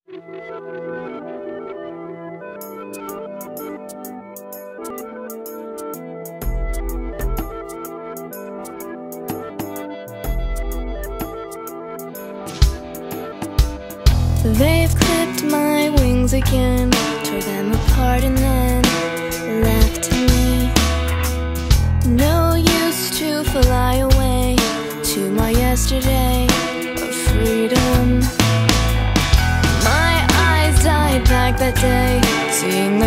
They've clipped my wings again, tore them apart and then left me. No use to fly away to my yesterday of freedom. My eyes died back that day, seeing